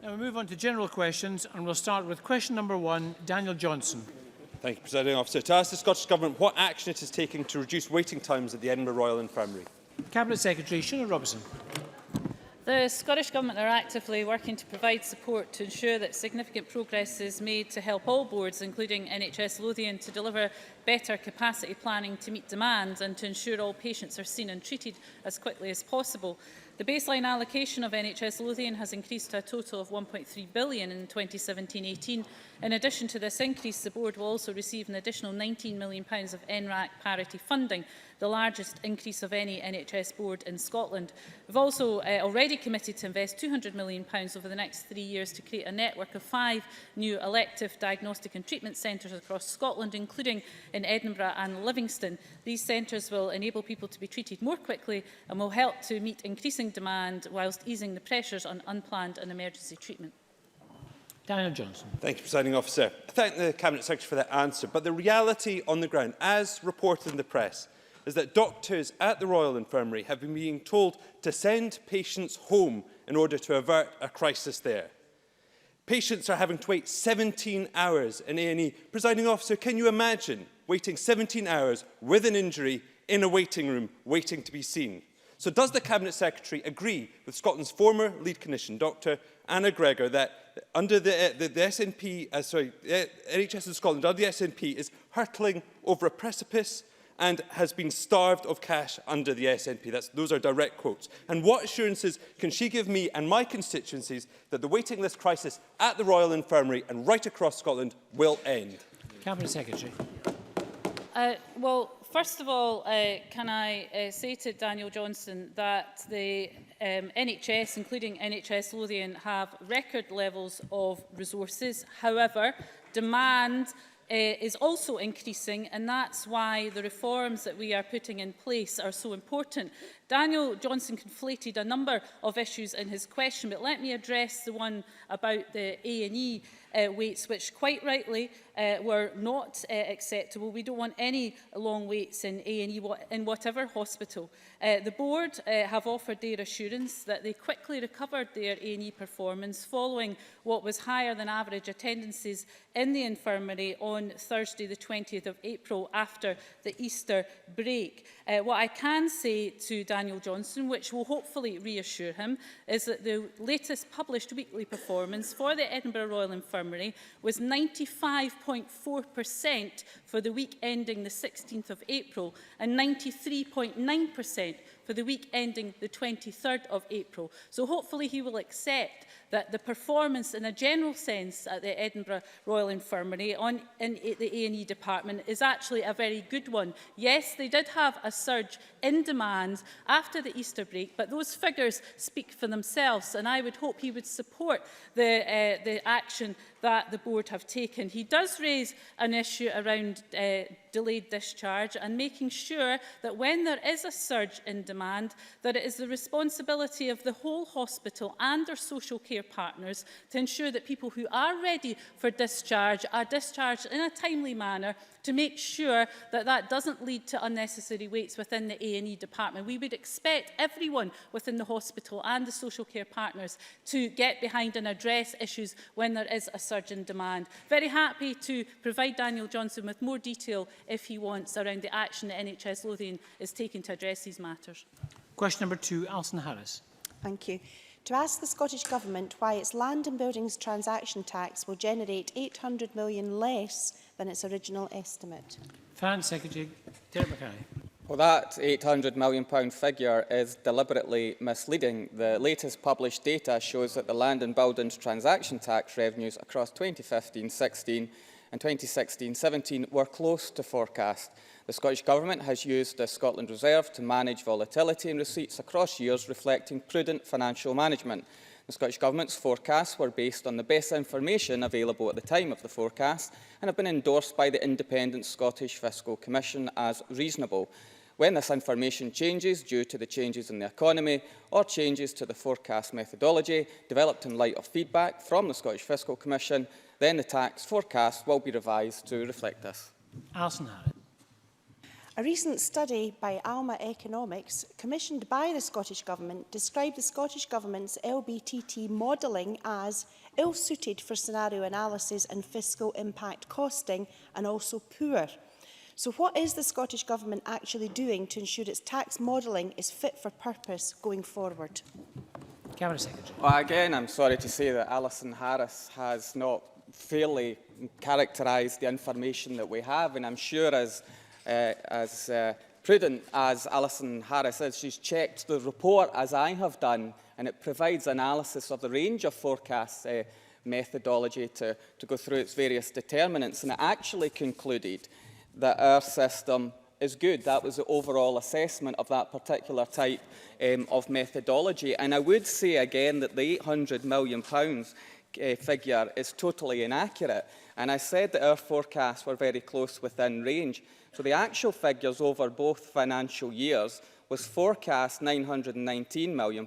Now we move on to general questions, and we'll start with question number 1, Daniel Johnson. Thank you, Presiding Officer. To ask the Scottish Government what action it is taking to reduce waiting times at the Edinburgh Royal Infirmary. Cabinet Secretary Sinead Robertson. The Scottish Government are actively working to provide support to ensure that significant progress is made to help all boards, including NHS Lothian, to deliver better capacity planning to meet demand and to ensure all patients are seen and treated as quickly as possible. The baseline allocation of NHS Lothian has increased to a total of £1.3 billion in 2017-18. In addition to this increase, the board will also receive an additional £19 million of NRAC parity funding, the largest increase of any NHS board in Scotland. We've also already committed to invest £200 million over the next 3 years to create a network of 5 new elective diagnostic and treatment centres across Scotland, including in Edinburgh and Livingston. These centres will enable people to be treated more quickly and will help to meet increasing demand whilst easing the pressures on unplanned and emergency treatment. Daniel Johnson. Thank you, Presiding Officer. I thank the Cabinet Secretary for that answer, but the reality on the ground, as reported in the press, is that doctors at the Royal Infirmary have been being told to send patients home in order to avert a crisis there. Patients are having to wait 17 hours in A&E. Presiding Officer, can you imagine waiting 17 hours with an injury in a waiting room, waiting to be seen? So does the Cabinet Secretary agree with Scotland's former lead clinician, Dr Anna Gregor, that under the SNP, NHS in Scotland, under the SNP, is hurtling over a precipice and has been starved of cash under the SNP? Those are direct quotes. And what assurances can she give me and my constituencies that the waiting list crisis at the Royal Infirmary and right across Scotland will end? Cabinet Secretary. Well, first of all, can I say to Daniel Johnson that the NHS, including NHS Lothian, have record levels of resources. However, demand is also increasing, and that's why the reforms that we are putting in place are so important. Daniel Johnson conflated a number of issues in his question, but let me address the one about the A&E waits, which quite rightly were not acceptable. We don't want any long waits in A&E in whatever hospital. The board have offered their assurance that they quickly recovered their A&E performance following what was higher than average attendances in the infirmary on Thursday the 20th of April after the Easter break. What I can say to Daniel Johnson, which will hopefully reassure him, is that the latest published weekly performance for the Edinburgh Royal Infirmary was 95.4% for the week ending the 16th of April and 93.9% for the week ending the 23rd of April. So hopefully he will accept that the performance in a general sense at the Edinburgh Royal Infirmary in the A&E department is actually a very good one. Yes, they did have a surge in demand after the Easter break, but those figures speak for themselves, and I would hope he would support the action that the board have taken. He does raise an issue around delayed discharge and making sure that when there is a surge in demand, that it is the responsibility of the whole hospital and their social care partners to ensure that people who are ready for discharge are discharged in a timely manner, to make sure that that doesn't lead to unnecessary waits within the A&E department. We would expect everyone within the hospital and the social care partners to get behind and address issues when there is a surge in demand. Very happy to provide Daniel Johnson with more detail if he wants around the action that NHS Lothian is taking to address these matters. Question number 2, Alison Harris. Thank you. To ask the Scottish Government why its land and buildings transaction tax will generate £800 million less than its original estimate. Finance Secretary Derek Mackay. Well, that £800 million figure is deliberately misleading. The latest published data shows that the land and buildings transaction tax revenues across 2015-16 and 2016-17 were close to forecast. The Scottish Government has used the Scotland Reserve to manage volatility in receipts across years, reflecting prudent financial management. The Scottish Government's forecasts were based on the best information available at the time of the forecast and have been endorsed by the independent Scottish Fiscal Commission as reasonable. When this information changes due to the changes in the economy or changes to the forecast methodology developed in light of feedback from the Scottish Fiscal Commission, then the tax forecast will be revised to reflect this. Alison Harris. A recent study by Alma Economics, commissioned by the Scottish Government, described the Scottish Government's LBTT modelling as ill-suited for scenario analysis and fiscal impact costing, and also poor. So what is the Scottish Government actually doing to ensure its tax modelling is fit for purpose going forward? Cabinet Secretary. Well, again, I'm sorry to say that Alison Harris has not fairly characterised the information that we have, and I'm sure as prudent as Alison Harris is, she's checked the report as I have done, and it provides analysis of the range of forecast methodology to go through its various determinants, and it actually concluded that our system is good. That was the overall assessment of that particular type of methodology. And I would say again that the £800 million figure is totally inaccurate. And I said that our forecasts were very close within range. So the actual figures over both financial years was forecast £919 million,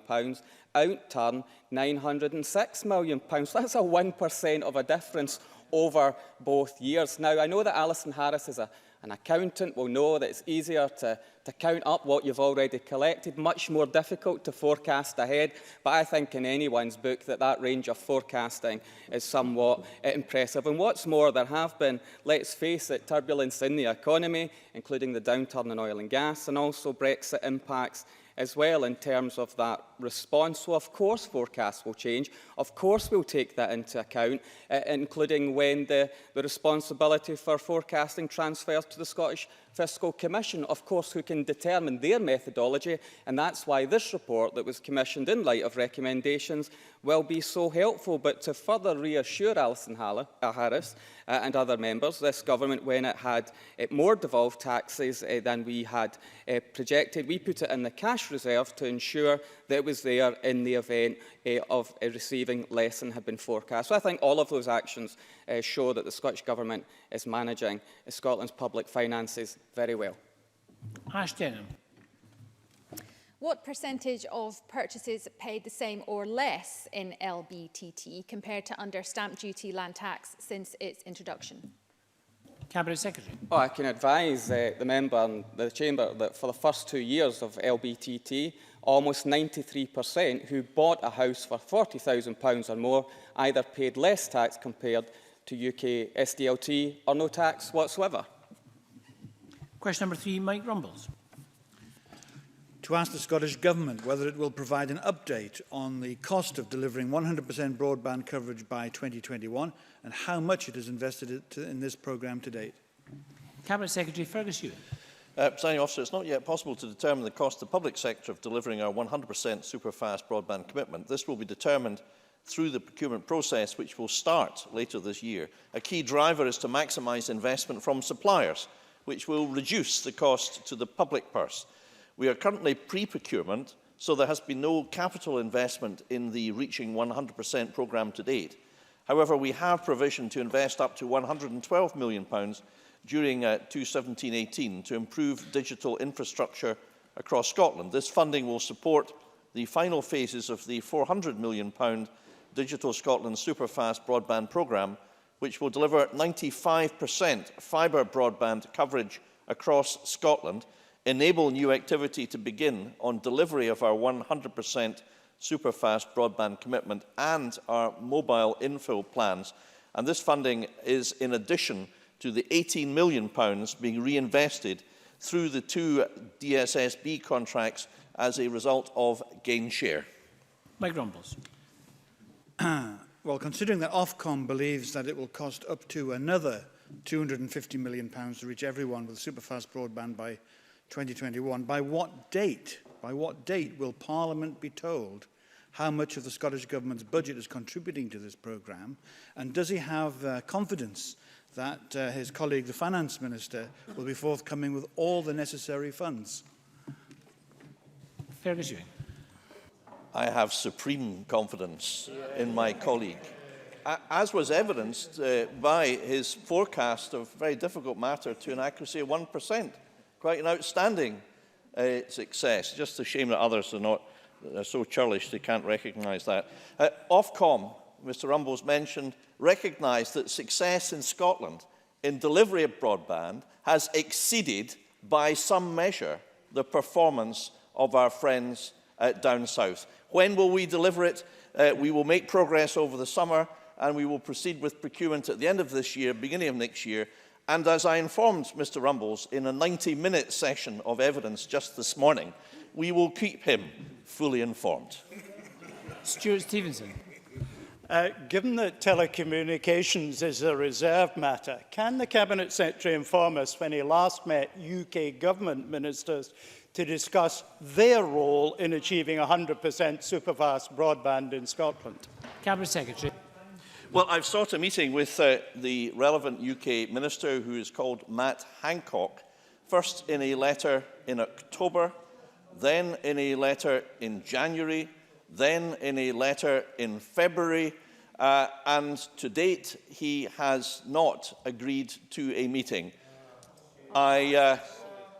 outturn £906 million. That's a 1% of a difference over both years. Now, I know that Alison Harris is an accountant, will know that it's easier to count up what you've already collected, much more difficult to forecast ahead. But I think in anyone's book that range of forecasting is somewhat impressive. And what's more, there have been, let's face it, turbulence in the economy, including the downturn in oil and gas, and also Brexit impacts as well in terms of that response. So of course forecasts will change. Of course we'll take that into account, including when the responsibility for forecasting transfers to the Scottish Fiscal Commission, of course, who can determine their methodology, and that's why this report that was commissioned in light of recommendations will be so helpful. But to further reassure Alison Harris and other members, this government, when it had more devolved taxes than we had projected, we put it in the cash reserve to ensure that it was there in the event of receiving less than had been forecast. So I think all of those actions show that the Scottish Government is managing Scotland's public finances very well. Ash Denham. What percentage of purchases paid the same or less in LBTT compared to under stamp duty land tax since its introduction? Cabinet Secretary. Oh, I can advise the member and the Chamber that for the first 2 years of LBTT, almost 93% who bought a house for £40,000 or more either paid less tax compared to UK SDLT or no tax whatsoever. Question number 3, Mike Rumbles. To ask the Scottish Government whether it will provide an update on the cost of delivering 100% broadband coverage by 2021 and how much it has invested in this programme to date. Cabinet Secretary Fergus Ewing. Presiding Officer, it's not yet possible to determine the cost to the public sector of delivering our 100% super-fast broadband commitment. This will be determined through the procurement process, which will start later this year. A key driver is to maximise investment from suppliers, which will reduce the cost to the public purse. We are currently pre-procurement, so there has been no capital investment in the Reaching 100% programme to date. However, we have provision to invest up to £112 million during 2017-18 to improve digital infrastructure across Scotland. This funding will support the final phases of the £400 million Digital Scotland Superfast Broadband Programme, which will deliver 95% fibre broadband coverage across Scotland, enable new activity to begin on delivery of our 100% superfast broadband commitment and our mobile infill plans. And this funding is in addition to the £18 million being reinvested through the 2 DSSB contracts as a result of gain share. Mike Rumbles. Well, considering that Ofcom believes that it will cost up to another £250 million to reach everyone with superfast broadband by 2021, by what date will Parliament be told how much of the Scottish Government's budget is contributing to this programme? And does he have confidence that his colleague, the Finance Minister, will be forthcoming with all the necessary funds? Fergus Ewing. I have supreme confidence in my colleague, as was evidenced by his forecast of a very difficult matter to an accuracy of 1%. Quite an outstanding success. Just a shame that others are so churlish they can't recognise that. Ofcom, Mr Rumbles mentioned, recognised that success in Scotland in delivery of broadband has exceeded by some measure, the performance of our friends down south. When will we deliver it? We will make progress over the summer, and we will proceed with procurement at the end of this year, beginning of next year. And as I informed Mr Rumbles in a 90-minute session of evidence just this morning, we will keep him fully informed. Stuart Stevenson. Given that telecommunications is a reserved matter, can the Cabinet Secretary inform us when he last met UK government ministers to discuss their role in achieving 100% superfast broadband in Scotland? Cabinet Secretary. Well, I've sought a meeting with the relevant UK minister, who is called Matt Hancock, first in a letter in October, then in a letter in January, then in a letter in February, and to date he has not agreed to a meeting.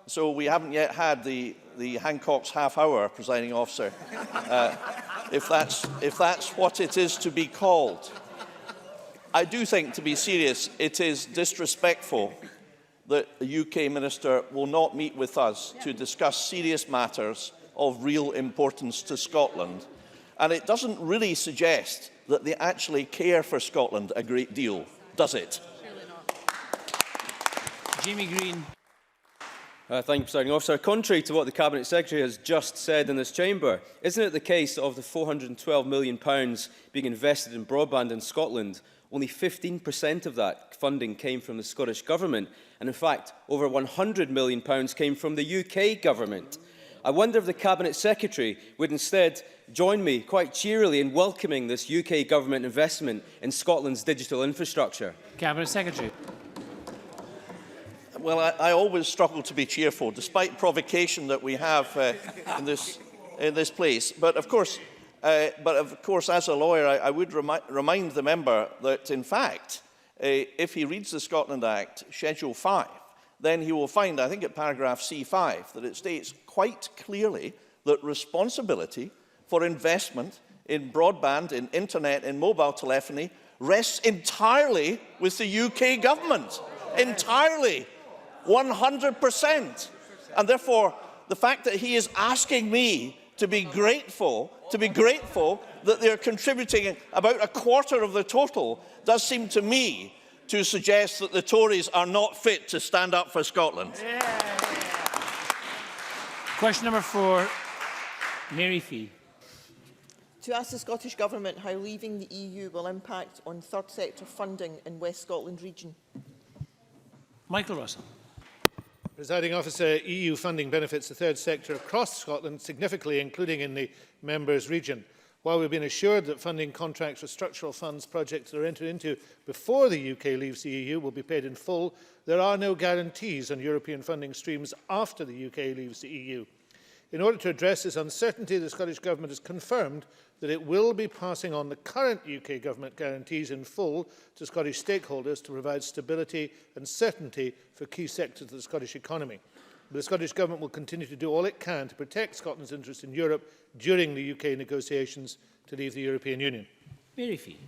So we haven't yet had the Hancock's half hour, presiding officer, if that's what it is to be called. I do think, to be serious, it is disrespectful that the UK minister will not meet with us to discuss serious matters of real importance to Scotland. And it doesn't really suggest that they actually care for Scotland a great deal, does it? Surely not. Jamie Green. Thank you, Presiding Officer. Contrary to what the Cabinet Secretary has just said in this chamber, isn't it the case that of the £412 million being invested in broadband in Scotland, only 15% of that funding came from the Scottish Government, and in fact, over £100 million came from the UK Government? I wonder if the Cabinet Secretary would instead join me quite cheerily in welcoming this UK Government investment in Scotland's digital infrastructure. Cabinet Secretary. Well, I always struggle to be cheerful, despite provocation that we have in this place. But of course, as a lawyer, I would remind the member that, in fact, if he reads the Scotland Act, Schedule 5, then he will find, I think at paragraph C5, that it states quite clearly that responsibility for investment in broadband, in internet, in mobile telephony rests entirely with the UK government. Entirely. 100%. And therefore, the fact that he is asking me to be grateful that they're contributing about a quarter of the total does seem to me to suggest that the Tories are not fit to stand up for Scotland. Question number 4, Mary Fee. To ask the Scottish Government how leaving the EU will impact on third sector funding in West Scotland region. Michael Russell. Presiding Officer, EU funding benefits the third sector across Scotland significantly, including in the Members region. While we've been assured that funding contracts for structural funds projects that are entered into before the UK leaves the EU will be paid in full, there are no guarantees on European funding streams after the UK leaves the EU. In order to address this uncertainty, the Scottish Government has confirmed that it will be passing on the current UK Government guarantees in full to Scottish stakeholders to provide stability and certainty for key sectors of the Scottish economy. The Scottish Government will continue to do all it can to protect Scotland's interests in Europe during the UK negotiations to leave the European Union. Mary Fee.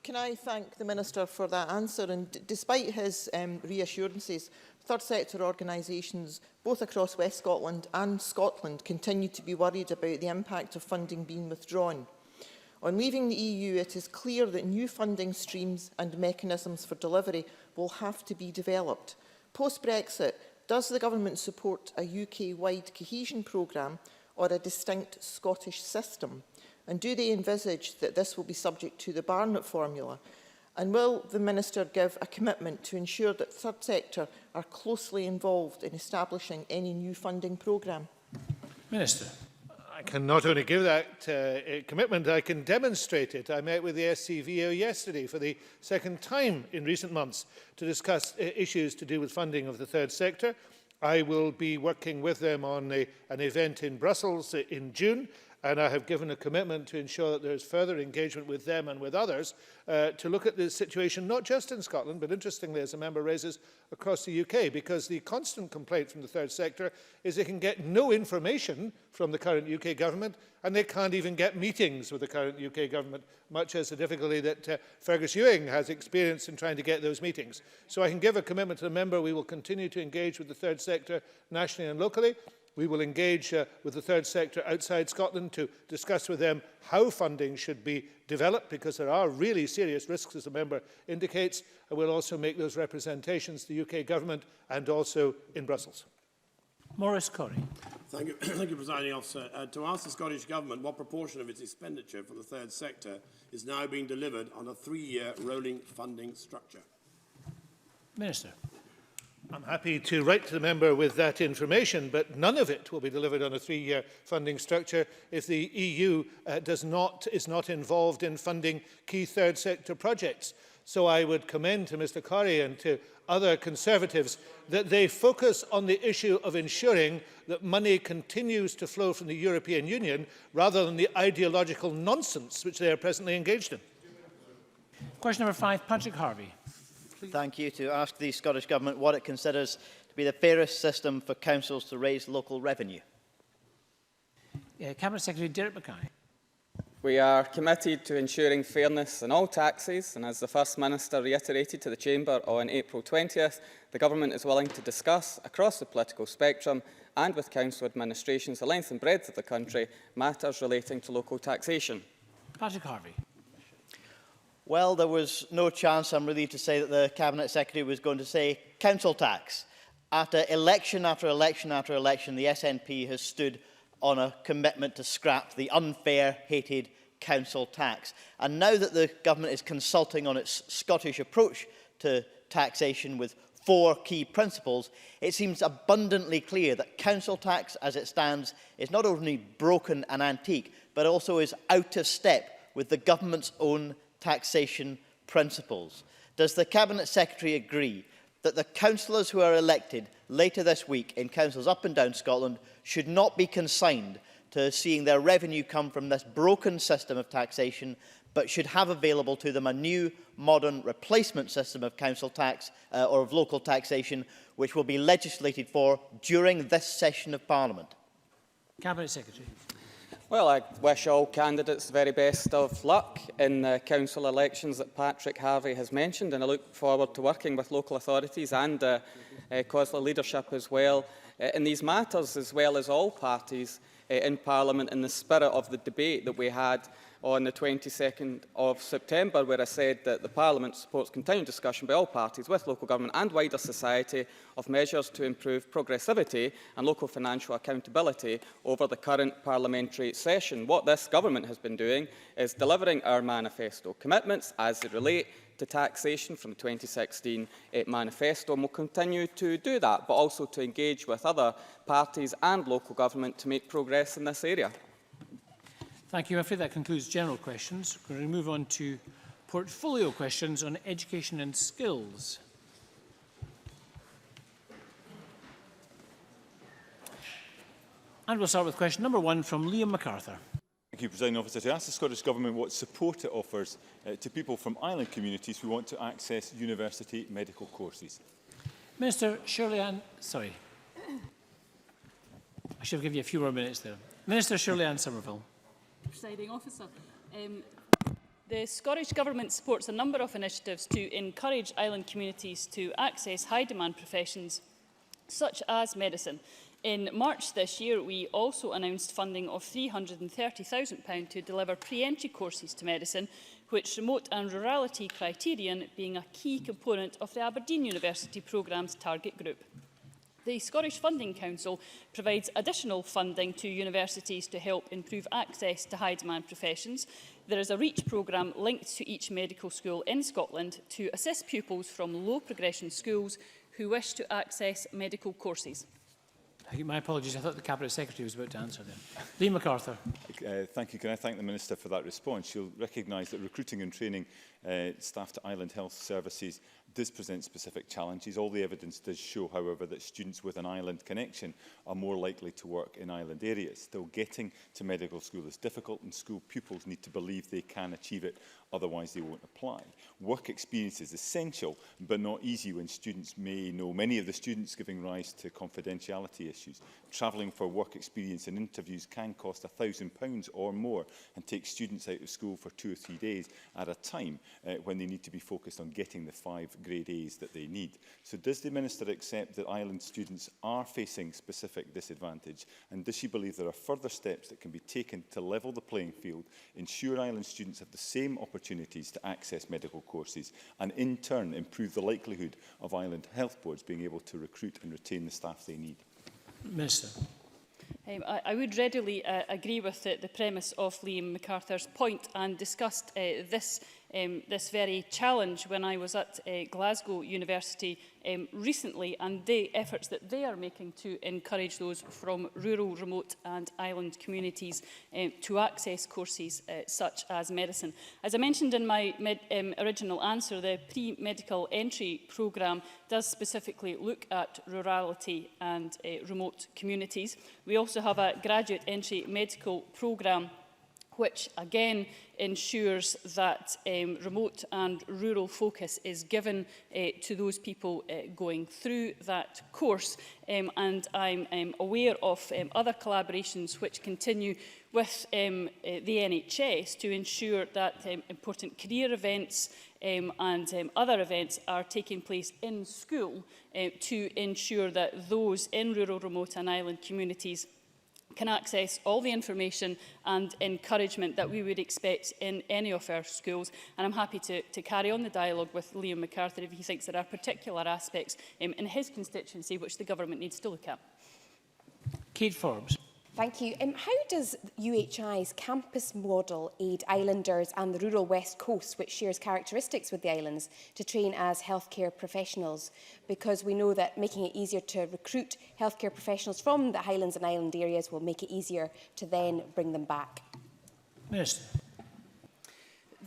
Can I thank the Minister for that answer? And despite his reassurances, third sector organisations, both across West Scotland and Scotland, continue to be worried about the impact of funding being withdrawn. On leaving the EU, it is clear that new funding streams and mechanisms for delivery will have to be developed. Post-Brexit, does the Government support a UK-wide cohesion programme or a distinct Scottish system? And do they envisage that this will be subject to the Barnett formula? And will the Minister give a commitment to ensure that third sector are closely involved in establishing any new funding programme? Minister. I can not only give that commitment, I can demonstrate it. I met with the SCVO yesterday for the second time in recent months to discuss issues to do with funding of the third sector. I will be working with them on an event in Brussels in June, and I have given a commitment to ensure that there is further engagement with them and with others to look at the situation, not just in Scotland, but interestingly, as a member raises, across the UK, because the constant complaint from the third sector is they can get no information from the current UK government, and they can't even get meetings with the current UK government, much as the difficulty that Fergus Ewing has experienced in trying to get those meetings. So I can give a commitment to the member: we will continue to engage with the third sector nationally and locally. We will engage with the third sector outside Scotland to discuss with them how funding should be developed, because there are really serious risks, as the member indicates, and we'll also make those representations to the UK government and also in Brussels. Maurice Corrie. Thank you, thank you, Presiding Officer. To ask the Scottish Government what proportion of its expenditure for the third sector is now being delivered on a 3-year rolling funding structure. Minister. I'm happy to write to the member with that information, but none of it will be delivered on a 3-year funding structure if the EU is not involved in funding key third sector projects. So I would commend to Mr Corrie and to other Conservatives that they focus on the issue of ensuring that money continues to flow from the European Union rather than the ideological nonsense which they are presently engaged in. Question number 5, Patrick Harvey. Thank you. To ask the Scottish Government what it considers to be the fairest system for councils to raise local revenue. Cabinet Secretary Derek Mackay. We are committed to ensuring fairness in all taxes, and as the First Minister reiterated to the Chamber on April 20th, the Government is willing to discuss across the political spectrum and with council administrations the length and breadth of the country matters relating to local taxation. Patrick Harvey. Well, there was no chance, I'm relieved to say, that the Cabinet Secretary was going to say council tax. After election after election after election, the SNP has stood on a commitment to scrap the unfair, hated council tax. And now that the Government is consulting on its Scottish approach to taxation with 4 key principles, it seems abundantly clear that council tax as it stands is not only broken and antique, but also is out of step with the Government's own taxation principles. Does the Cabinet Secretary agree that the councillors who are elected later this week in councils up and down Scotland should not be consigned to seeing their revenue come from this broken system of taxation, but should have available to them a new, modern replacement system of council tax or of local taxation, which will be legislated for during this session of Parliament? Cabinet Secretary. Well, I wish all candidates the very best of luck in the council elections that Patrick Harvey has mentioned, and I look forward to working with local authorities and COSLA leadership as well in these matters, as well as all parties in Parliament, in the spirit of the debate that we had on the 22nd of September, where I said that the Parliament supports continued discussion by all parties with local government and wider society of measures to improve progressivity and local financial accountability over the current parliamentary session. What this government has been doing is delivering our manifesto commitments as they relate to taxation from the 2016 manifesto, and will continue to do that, but also to engage with other parties and local government to make progress in this area. Thank you. I'm afraid that concludes general questions. We're going to move on to portfolio questions on education and skills. And we'll start with question number 1 from Liam MacArthur. Thank you, Presiding Officer. To ask the Scottish Government what support it offers to people from island communities who want to access university medical courses. Minister Shirley-Ann... Sorry. I should have given you a few more minutes there. Minister Shirley-Ann Somerville. Presiding Officer. The Scottish Government supports a number of initiatives to encourage island communities to access high-demand professions such as medicine. In March this year, we also announced funding of £330,000 to deliver pre-entry courses to medicine, which remote and rurality criterion being a key component of the Aberdeen University programme's target group. The Scottish Funding Council provides additional funding to universities to help improve access to high-demand professions. There is a REACH programme linked to each medical school in Scotland to assist pupils from low-progression schools who wish to access medical courses. My apologies. I thought the Cabinet Secretary was about to answer them. Liam MacArthur. Thank you. Can I thank the Minister for that response? She'll recognise that recruiting and training staff to island health services does present specific challenges. All the evidence does show, however, that students with an island connection are more likely to work in island areas. Still, getting to medical school is difficult, and school pupils need to believe they can achieve it, otherwise they won't apply. Work experience is essential, but not easy when students may know many of the students, giving rise to confidentiality issues. Travelling for work experience and interviews can cost £1,000 or more and take students out of school for 2 or 3 days at a time when they need to be focused on getting the 5 grade A's that they need. So does the Minister accept that island students are facing specific disadvantage, and does she believe there are further steps that can be taken to level the playing field, ensure island students have the same opportunities to access medical courses, and in turn improve the likelihood of island health boards being able to recruit and retain the staff they need? Minister. I would readily agree with the premise of Liam MacArthur's point, and discussed this very challenge when I was at Glasgow University recently, and the efforts that they are making to encourage those from rural, remote and island communities to access courses such as medicine. As I mentioned in my original answer, the pre-medical entry programme does specifically look at rurality and remote communities. We also have a graduate entry medical programme which again ensures that remote and rural focus is given to those people going through that course. And I'm aware of other collaborations which continue with the NHS to ensure that important career events and other events are taking place in school to ensure that those in rural, remote and island communities can access all the information and encouragement that we would expect in any of our schools. And I'm happy to carry on the dialogue with Liam MacArthur if he thinks there are particular aspects in his constituency which the government needs to look at. Kate Forbes. Thank you. How does UHI's campus model aid islanders and the rural west coast, which shares characteristics with the islands, to train as healthcare professionals? Because we know that making it easier to recruit healthcare professionals from the Highlands and island areas will make it easier to then bring them back. Minister.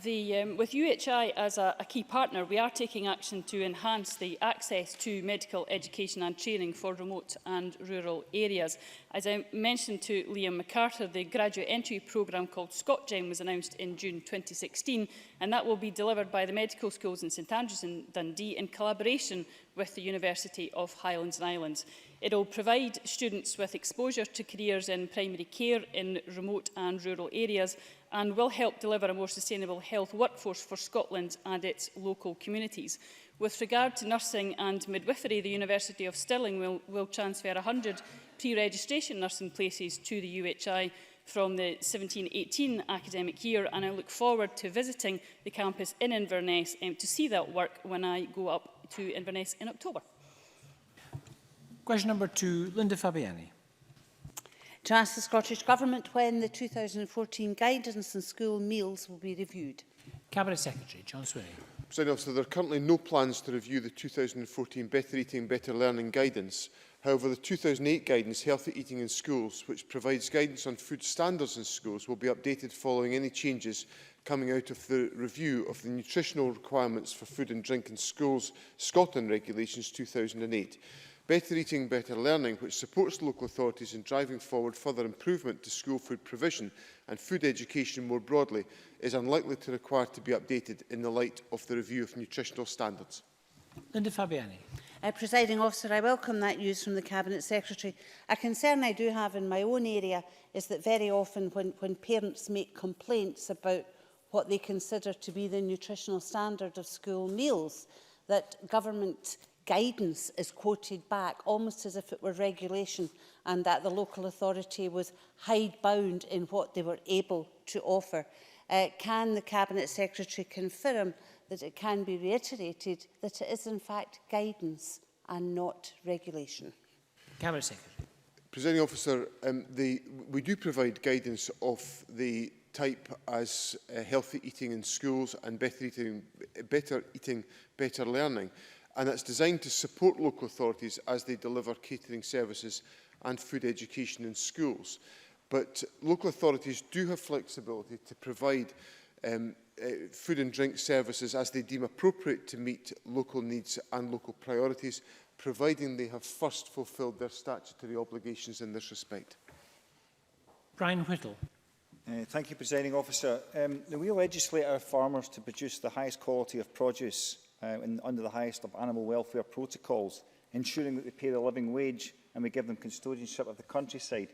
With UHI as a key partner, we are taking action to enhance the access to medical education and training for remote and rural areas. As I mentioned to Liam MacArthur, the graduate entry programme called ScotGen was announced in June 2016, and that will be delivered by the medical schools in St Andrews and Dundee in collaboration with the University of Highlands and Islands. It will provide students with exposure to careers in primary care in remote and rural areas, and will help deliver a more sustainable health workforce for Scotland and its local communities. With regard to nursing and midwifery, the University of Stirling will transfer 100 pre-registration nursing places to the UHI from the 17-18 academic year, and I look forward to visiting the campus in Inverness to see that work when I go up to Inverness in October. Question number 2, Linda Fabiani. To ask the Scottish Government when the 2014 guidance on school meals will be reviewed. Cabinet Secretary John Swinney. Presiding Officer, there are currently no plans to review the 2014 Better Eating, Better Learning guidance. However, the 2008 guidance, Healthy Eating in Schools, which provides guidance on food standards in schools, will be updated following any changes coming out of the review of the nutritional requirements for food and drink in schools Scotland Regulations 2008. Better Eating, Better Learning, which supports local authorities in driving forward further improvement to school food provision and food education more broadly, is unlikely to require to be updated in the light of the review of nutritional standards. Linda Fabiani. Presiding Officer, I welcome that news from the Cabinet Secretary. A concern I do have in my own area is that very often when parents make complaints about what they consider to be the nutritional standard of school meals, that government guidance is quoted back almost as if it were regulation, and that the local authority was hidebound in what they were able to offer. Can the Cabinet Secretary confirm that it can be reiterated that it is in fact guidance and not regulation? Cabinet Secretary. Presiding Officer, we do provide guidance of the type as healthy eating in schools and better eating, better learning. And that's designed to support local authorities as they deliver catering services and food education in schools. But local authorities do have flexibility to provide food and drink services as they deem appropriate to meet local needs and local priorities, providing they have first fulfilled their statutory obligations in this respect. Brian Whittle. Thank you, Presiding Officer. We legislate our farmers to produce the highest quality of produce under the highest of animal welfare protocols, ensuring that they pay a living wage and we give them custodianship of the countryside.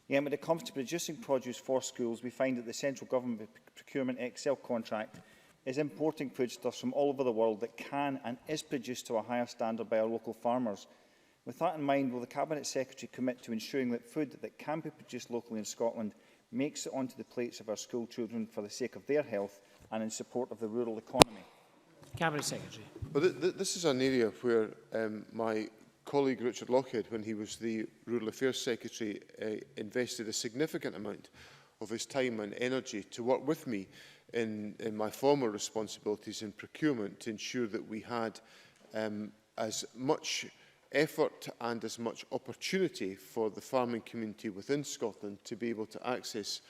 Yet when it comes to producing produce for schools, we find that the Central Government Procurement Excel contract is importing foodstuffs from all over the world that can and is produced to a higher standard by our local farmers. With that in mind, will the Cabinet Secretary commit to ensuring that food that can be produced locally in Scotland makes it onto the plates of our school children for the sake of their health and in support of the rural economy? Cabinet Secretary. Well, this is an area where my colleague Richard Lockhead, when he was the Rural Affairs Secretary, invested a significant amount of his time and energy to work with me in my former responsibilities in procurement to ensure that we had as much effort and as much opportunity for the farming community within Scotland to be able to access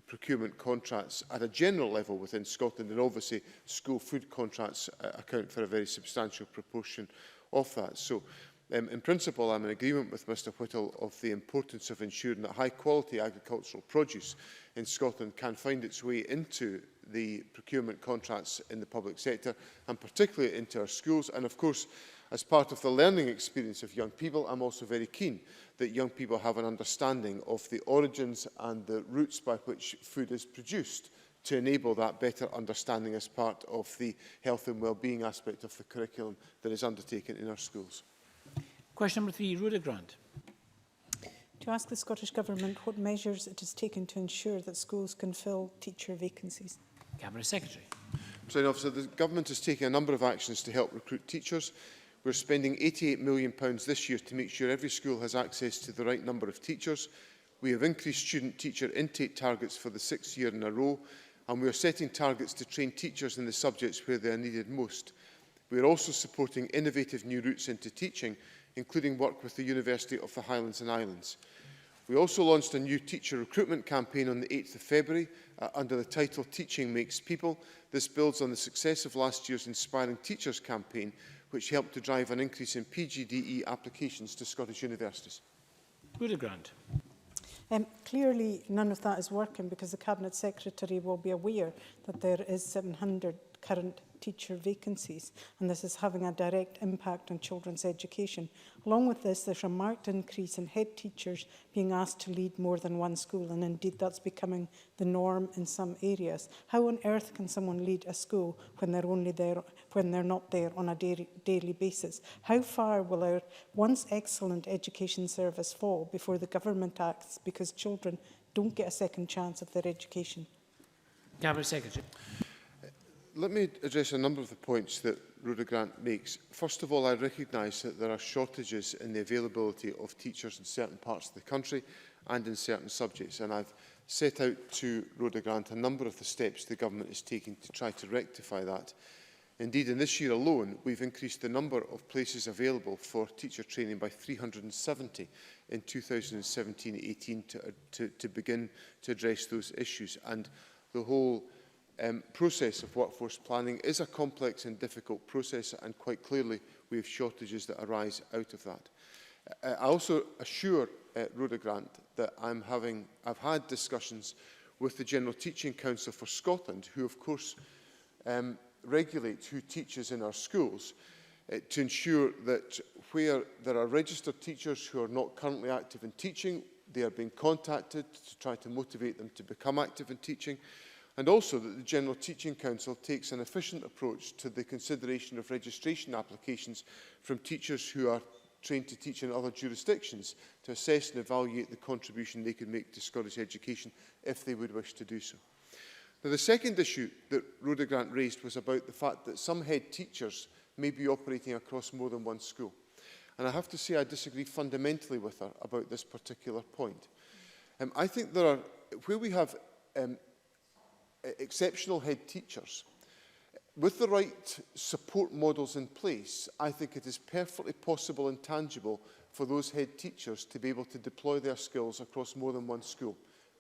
procurement contracts at a general level within Scotland, and obviously school food contracts account for a very substantial proportion of that. So in principle, I'm in agreement with Mr Whittle of the importance of ensuring that high quality agricultural produce in Scotland can find its way into the procurement contracts in the public sector, and particularly into our schools. And of course, as part of the learning experience of young people, I'm also very keen that young people have an understanding of the origins and the routes by which food is produced, to enable that better understanding as part of the health and well-being aspect of the curriculum that is undertaken in our schools. Question number 3, Rhoda Grant. To ask the Scottish Government what measures it has taken to ensure that schools can fill teacher vacancies. Cabinet Secretary. Presiding Officer, the Government has taken a number of actions to help recruit teachers. We're spending £88 million this year to make sure every school has access to the right number of teachers. We have increased student-teacher intake targets for the 6th year in a row, and we are setting targets to train teachers in the subjects where they are needed most. We are also supporting innovative new routes into teaching, including work with the University of the Highlands and Islands. We also launched a new teacher recruitment campaign on the 8th of February under the title Teaching Makes People. This builds on the success of last year's Inspiring Teachers campaign, which helped to drive an increase in PGDE applications to Scottish universities. Rhoda Grant. Clearly, none of that is working, because the Cabinet Secretary will be aware that there is 700 current teacher vacancies, and this is having a direct impact on children's education. Along with this, there's a marked increase in head teachers being asked to lead more than one school, and indeed that's becoming the norm in some areas. How on earth can someone lead a school when they're not there on a daily basis? How far will our once excellent education service fall before the government acts, because children don't get a second chance of their education? Cabinet Secretary. Let me address a number of the points that Rhoda Grant makes. First of all, I recognise that there are shortages in the availability of teachers in certain parts of the country and in certain subjects, and I've set out to Rhoda Grant a number of the steps the Government is taking to try to rectify that. Indeed, in this year alone, we've increased the number of places available for teacher training by 370 in 2017-18 to begin to address those issues. And the whole process of workforce planning is a complex and difficult process, and quite clearly we have shortages that arise out of that. I also assure Rhoda Grant that I've had discussions with the General Teaching Council for Scotland, who of course regulate who teaches in our schools, to ensure that where there are registered teachers who are not currently active in teaching, they are being contacted to try to motivate them to become active in teaching, and also that the General Teaching Council takes an efficient approach to the consideration of registration applications from teachers who are trained to teach in other jurisdictions, to assess and evaluate the contribution they could make to Scottish education if they would wish to do so. Now, the second issue that Rhoda Grant raised was about the fact that some head teachers may be operating across more than one school. And I have to say I disagree fundamentally with her about this particular point. I think where we have exceptional head teachers, with the right support models in place, I think it is perfectly possible and tangible for those head teachers to be able to deploy their skills across more than one school.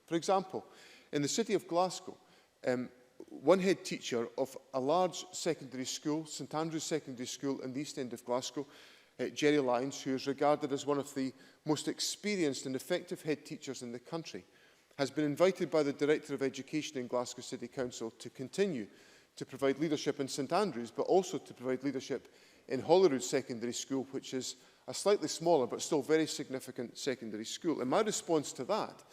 For example, in the city of Glasgow, one head teacher of a large secondary school, St Andrews Secondary School in the East End of Glasgow, Jerry Lyons, who is regarded as one of the most experienced and effective head teachers in the country, has been invited by the Director of Education in Glasgow City Council to continue to provide leadership in St Andrews, but also to provide leadership in Holyrood Secondary School, which is a slightly smaller but still very significant secondary school. And my response to that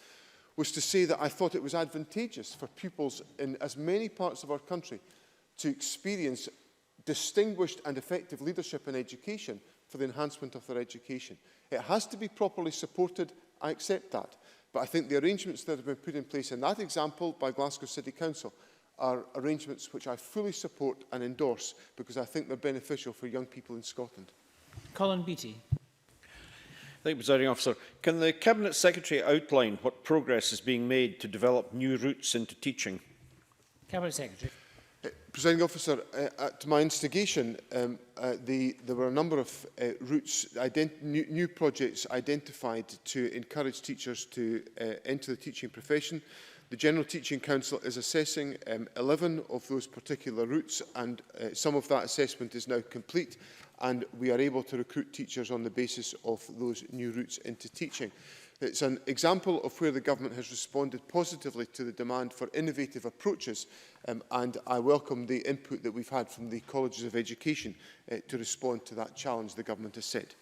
was to say that I thought it was advantageous for pupils in as many parts of our country to experience distinguished and effective leadership in education for the enhancement of their education. It has to be properly supported, I accept that. But I think the arrangements that have been put in place in that example by Glasgow City Council are arrangements which I fully support and endorse because I think they're beneficial for young people in Scotland. Colin Beattie. Thank you, Presiding Officer. Can the Cabinet Secretary outline what progress is being made to develop new routes into teaching? Cabinet Secretary. Presiding Officer, at my instigation, there were a number of routes, new projects identified to encourage teachers to enter the teaching profession. The General Teaching Council is assessing 11 of those particular routes, and some of that assessment is now complete, and we are able to recruit teachers on the basis of those new routes into teaching. It's an example of where the Government has responded positively to the demand for innovative approaches, and I welcome the input that we've had from the Colleges of Education to respond to that challenge the Government has set.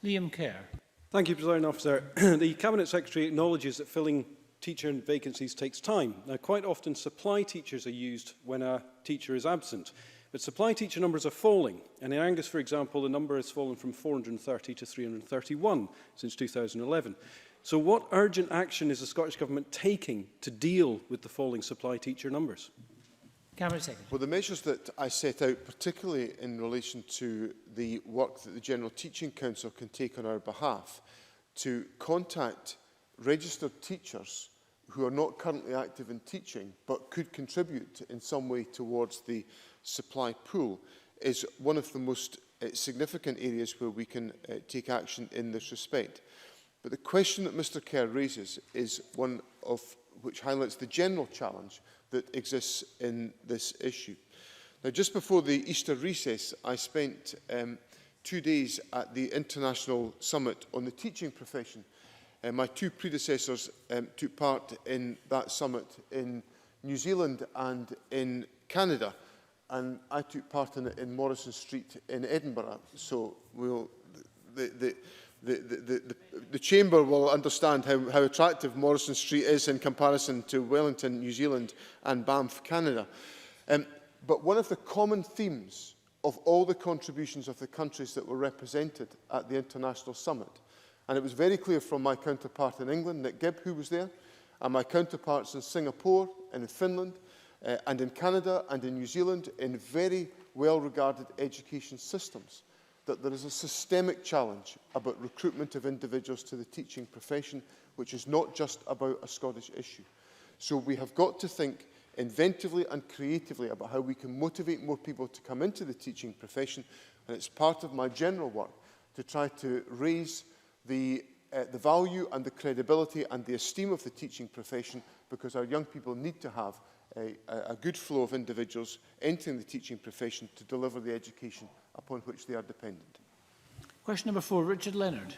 Liam Kerr. Thank you, Presiding Officer. The Cabinet Secretary acknowledges that filling teacher vacancies takes time. Now, quite often supply teachers are used when a teacher is absent, but supply teacher numbers are falling, and in Angus, for example, the number has fallen from 430 to 331 since 2011. So what urgent action is the Scottish Government taking to deal with the falling supply teacher numbers? Cabinet Secretary. Well, the measures that I set out, particularly in relation to the work that the General Teaching Council can take on our behalf, to contact registered teachers who are not currently active in teaching but could contribute in some way towards the supply pool, is one of the most significant areas where we can take action in this respect. But the question that Mr Kerr raises is one of which highlights the general challenge that exists in this issue. Now, just before the Easter recess, I spent 2 days at the International Summit on the Teaching Profession. My two predecessors took part in that summit in New Zealand and in Canada, and I took part in it in Morrison Street in Edinburgh. So the Chamber will understand how attractive Morrison Street is in comparison to Wellington, New Zealand and Banff, Canada. But one of the common themes of all the contributions of the countries that were represented at the International Summit, and it was very clear from my counterpart in England, Nick Gibb, who was there, and my counterparts in Singapore and in Finland and in Canada and in New Zealand in very well-regarded education systems, that there is a systemic challenge about recruitment of individuals to the teaching profession, which is not just about a Scottish issue. So we have got to think inventively and creatively about how we can motivate more people to come into the teaching profession, and it's part of my general work to try to raise the value and the credibility and the esteem of the teaching profession, because our young people need to have a good flow of individuals entering the teaching profession to deliver the education upon which they are dependent. Question number 4, Richard Leonard.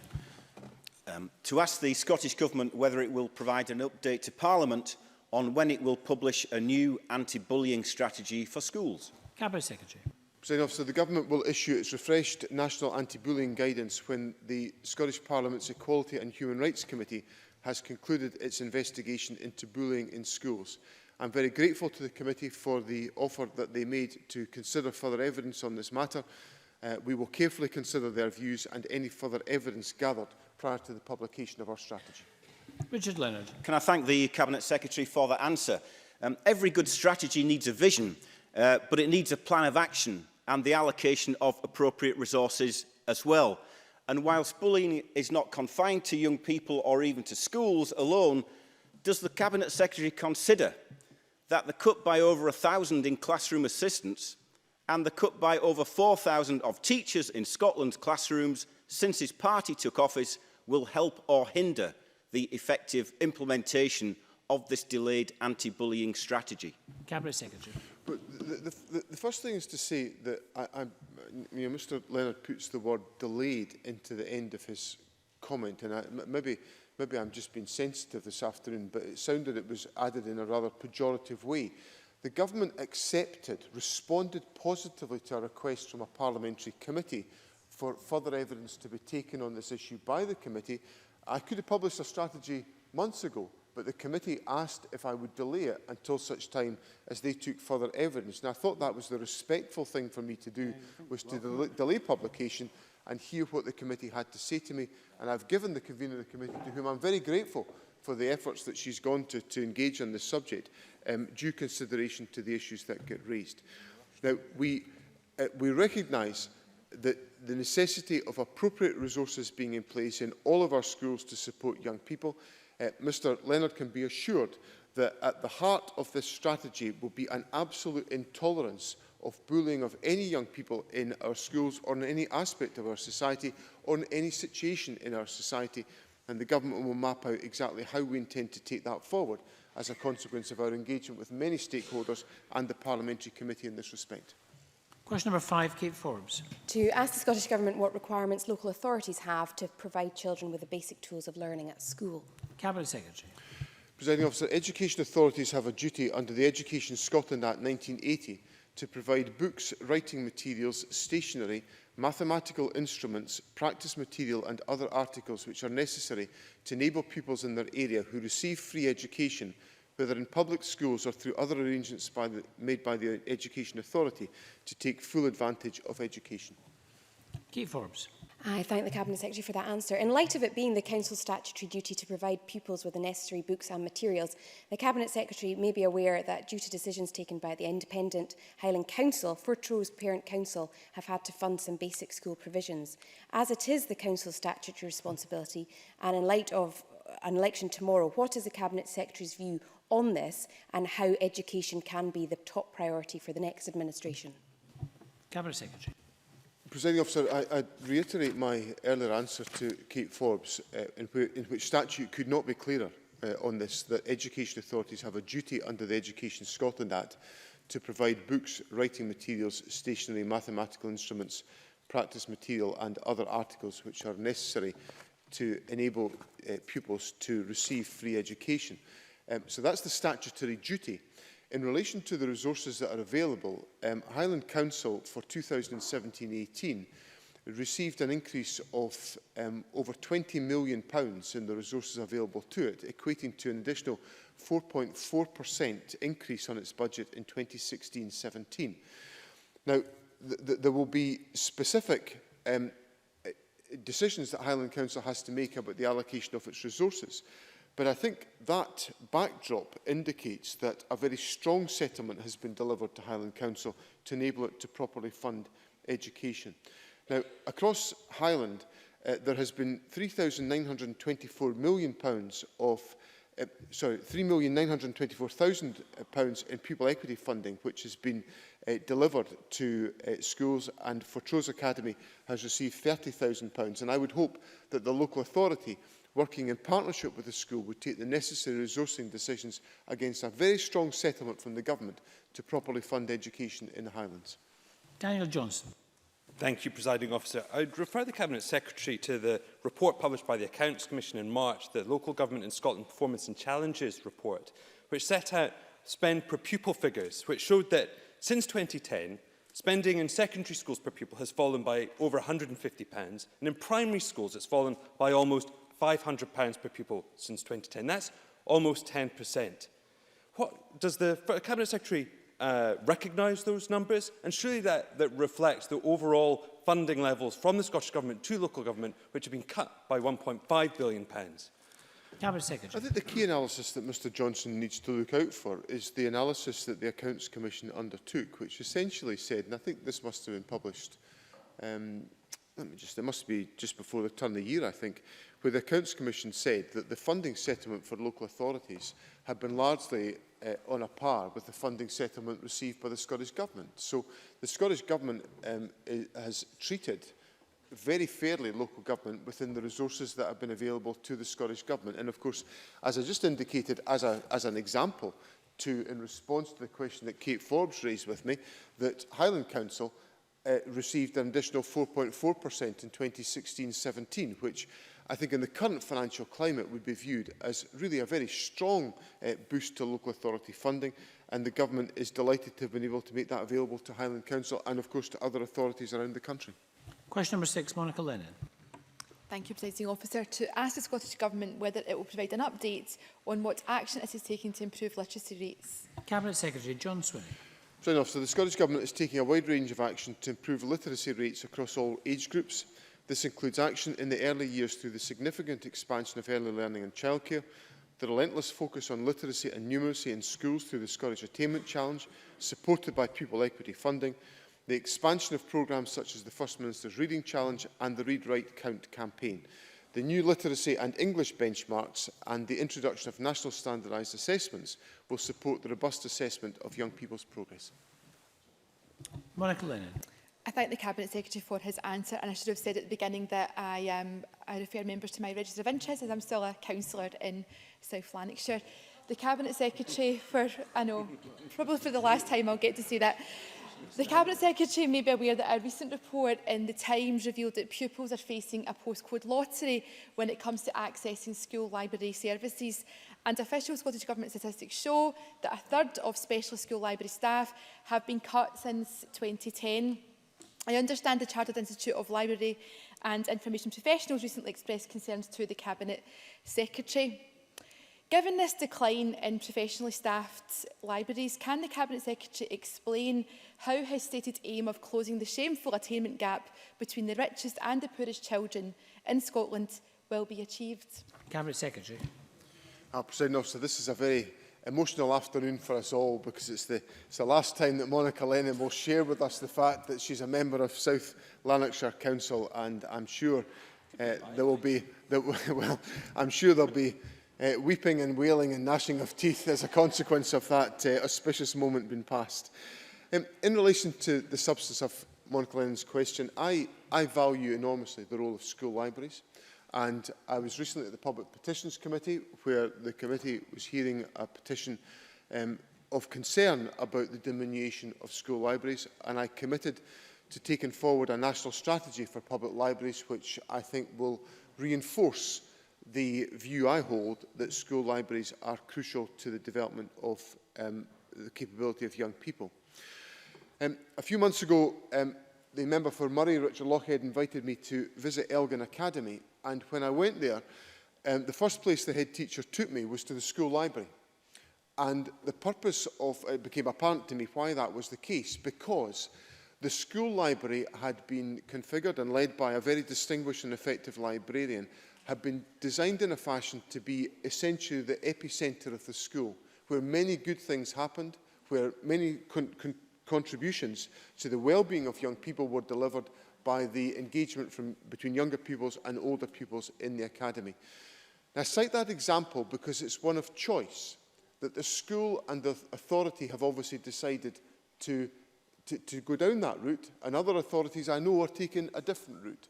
To ask the Scottish Government whether it will provide an update to Parliament on when it will publish a new anti-bullying strategy for schools. Cabinet Secretary. Presiding Officer, the Government will issue its refreshed National Anti-Bullying Guidance when the Scottish Parliament's Equality and Human Rights Committee has concluded its investigation into bullying in schools. I'm very grateful to the committee for the offer that they made to consider further evidence on this matter. We will carefully consider their views and any further evidence gathered prior to the publication of our strategy. Richard Leonard. Can I thank the Cabinet Secretary for that answer? Every good strategy needs a vision, but it needs a plan of action and the allocation of appropriate resources as well. And whilst bullying is not confined to young people or even to schools alone, does the Cabinet Secretary consider that the cut by over 1,000 in classroom assistants and the cut by over 4,000 of teachers in Scotland's classrooms since his party took office will help or hinder the effective implementation of this delayed anti-bullying strategy? Cabinet Secretary. But the first thing is to say that Mr Leonard puts the word delayed into the end of his comment, and maybe I'm just being sensitive this afternoon, but it sounded it was added in a rather pejorative way. The government responded positively to a request from a parliamentary committee for further evidence to be taken on this issue by the committee. I could have published a strategy months ago, but the committee asked if I would delay it until such time as they took further evidence. And I thought that was the respectful thing for me to do, was to delay publication and hear what the committee had to say to me. And I've given the convener of the committee, to whom I'm very grateful for the efforts that she's gone to engage on this subject, due consideration to the issues that get raised. Now, we recognise that the necessity of appropriate resources being in place in all of our schools to support young people. Mr Leonard can be assured that at the heart of this strategy will be an absolute intolerance of bullying of any young people in our schools or in any aspect of our society or in any situation in our society. And the government will map out exactly how we intend to take that forward as a consequence of our engagement with many stakeholders and the Parliamentary Committee in this respect. Question number 5, Kate Forbes. To ask the Scottish Government what requirements local authorities have to provide children with the basic tools of learning at school. Cabinet Secretary. Presiding Officer, education authorities have a duty under the Education Scotland Act 1980 to provide books, writing materials, stationery, mathematical instruments, practice material and other articles which are necessary to enable pupils in their area who receive free education, whether in public schools or through other arrangements made by the Education Authority, to take full advantage of education. Kate Forbes. I thank the Cabinet Secretary for that answer. In light of it being the Council's statutory duty to provide pupils with the necessary books and materials, the Cabinet Secretary may be aware that due to decisions taken by the independent Highland Council, Fortro's parent council have had to fund some basic school provisions. As it is the Council's statutory responsibility, and in light of an election tomorrow, what is the Cabinet Secretary's view on this and how education can be the top priority for the next administration? Cabinet Secretary. Presiding Officer, I reiterate my earlier answer to Kate Forbes, in which statute could not be clearer on this, that education authorities have a duty under the Education Scotland Act to provide books, writing materials, stationery, mathematical instruments, practice material and other articles which are necessary to enable pupils to receive free education. So that's the statutory duty. In relation to the resources that are available, Highland Council for 2017-18 received an increase of over £20 million in the resources available to it, equating to an additional 4.4% increase on its budget in 2016-17. Now, there will be specific decisions that Highland Council has to make about the allocation of its resources. But I think that backdrop indicates that a very strong settlement has been delivered to Highland Council to enable it to properly fund education. Now, across Highland, there has been £3,924 million of £3,924,000 in pupil equity funding, which has been delivered to schools, and Fortrose Academy has received £30,000. And I would hope that the local authority, working in partnership with the school, would take the necessary resourcing decisions against a very strong settlement from the government to properly fund education in the Highlands. Daniel Johnson. Thank you, Presiding Officer. I would refer the Cabinet Secretary to the report published by the Accounts Commission in March, the Local Government in Scotland Performance and Challenges report, which set out spend per pupil figures, which showed that since 2010, spending in secondary schools per pupil has fallen by over £150, and in primary schools it's fallen by almost £500 per pupil since 2010. That's almost 10%. What does the Cabinet Secretary recognise those numbers? And surely that reflects the overall funding levels from the Scottish Government to local government, which have been cut by £1.5 billion. Cabinet Secretary. I think the key analysis that Mr Johnson needs to look out for is the analysis that the Accounts Commission undertook, which essentially said, and I think this must have been published it must be just before the turn of the year, I think, where the Accounts Commission said that the funding settlement for local authorities had been largely on a par with the funding settlement received by the Scottish Government. So the Scottish Government has treated very fairly local government within the resources that have been available to the Scottish Government. And of course, as I just indicated as an example, in response to the question that Kate Forbes raised with me, that Highland Council received an additional 4.4% in 2016-17, which I think in the current financial climate would be viewed as really a very strong boost to local authority funding, and the Government is delighted to have been able to make that available to Highland Council and of course to other authorities around the country. Question number 6, Monica Lennon. Thank you, Presiding Officer. To ask the Scottish Government whether it will provide an update on what action it is taking to improve literacy rates. Cabinet Secretary John Swinney. President Officer, the Scottish Government is taking a wide range of action to improve literacy rates across all age groups. This includes action in the early years through the significant expansion of early learning and childcare, the relentless focus on literacy and numeracy in schools through the Scottish Attainment Challenge, supported by pupil equity funding, the expansion of programmes such as the First Minister's Reading Challenge and the Read, Write, Count campaign, the new literacy and English benchmarks and the introduction of national standardised assessments will support the robust assessment of young people's progress. Monica Lennon. I thank the Cabinet Secretary for his answer, and I should have said at the beginning that I refer members to my register of interest, as I'm still a councillor in South Lanarkshire. The Cabinet Secretary, probably for the last time I'll get to say that, the Cabinet Secretary may be aware that a recent report in The Times revealed that pupils are facing a postcode lottery when it comes to accessing school library services. And official Scottish Government statistics show that a third of specialist school library staff have been cut since 2010. I understand the Chartered Institute of Library and Information Professionals recently expressed concerns to the Cabinet Secretary. Given this decline in professionally staffed libraries, can the Cabinet Secretary explain how his stated aim of closing the shameful attainment gap between the richest and the poorest children in Scotland will be achieved? Cabinet Secretary. President Officer, this is a very emotional afternoon for us all because it's the last time that Monica Lennon will share with us the fact that she's a member of South Lanarkshire Council, and I'm sure there'll be weeping and wailing and gnashing of teeth as a consequence of that auspicious moment being passed. In relation to the substance of Monica Lennon's question, I value enormously the role of school libraries. And I was recently at the Public Petitions Committee, where the committee was hearing a petition of concern about the diminution of school libraries, and I committed to taking forward a national strategy for public libraries, which I think will reinforce the view I hold that school libraries are crucial to the development of the capability of young people. A few months ago, the member for Murray, Richard Lochhead, invited me to visit Elgin Academy, and when I went there, the first place the head teacher took me was to the school library. And the purpose of it became apparent to me why that was the case, because the school library had been configured and led by a very distinguished and effective librarian, had been designed in a fashion to be essentially the epicentre of the school, where many good things happened, where many contributions to the well-being of young people were delivered by the engagement between younger pupils and older pupils in the academy. Now, I cite that example because it's one of choice, that the school and the authority have obviously decided to go down that route, and other authorities I know are taking a different route.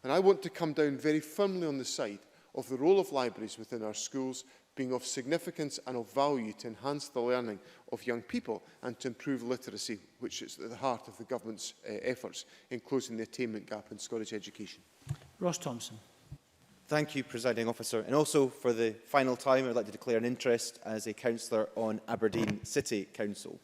And I want to come down very firmly on the side of the role of libraries within our schools being of significance and of value to enhance the learning of young people and to improve literacy, which is at the heart of the Government's efforts in closing the attainment gap in Scottish education. Ross Thompson. Thank you, Presiding Officer. And also, for the final time, I would like to declare an interest as a councillor on Aberdeen City Council.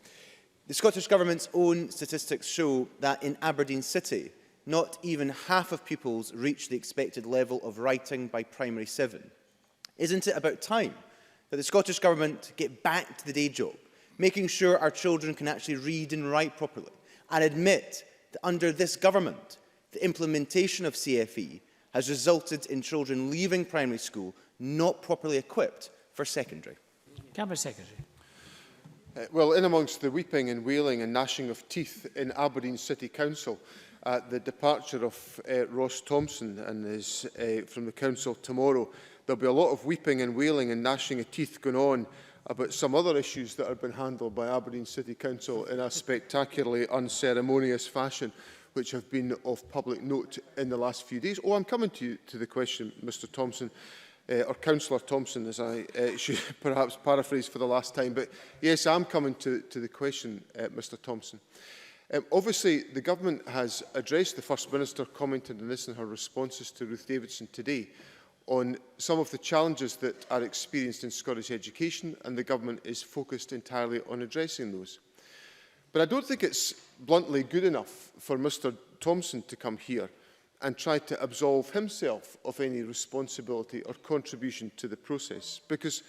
The Scottish Government's own statistics show that in Aberdeen City, not even half of pupils reach the expected level of writing by primary 7. Isn't it about time that the Scottish Government get back to the day job, making sure our children can actually read and write properly, and admit that under this government, the implementation of CFE has resulted in children leaving primary school not properly equipped for secondary? Cabinet Secretary. Well, in amongst the weeping and wailing and gnashing of teeth in Aberdeen City Council, at the departure of Ross Thompson and his, from the Council tomorrow, there'll be a lot of weeping and wailing and gnashing of teeth going on about some other issues that have been handled by Aberdeen City Council in a spectacularly unceremonious fashion, which have been of public note in the last few days. Oh, I'm coming to the question, Mr Thompson, or Councillor Thompson, as I should perhaps paraphrase for the last time. But yes, I'm coming to the question, Mr Thompson. Obviously, the Government has addressed the First Minister, commented on this in her responses to Ruth Davidson today, on some of the challenges that are experienced in Scottish education, and the Government is focused entirely on addressing those. But I don't think it's bluntly good enough for Mr Thompson to come here and try to absolve himself of any responsibility or contribution to the process, because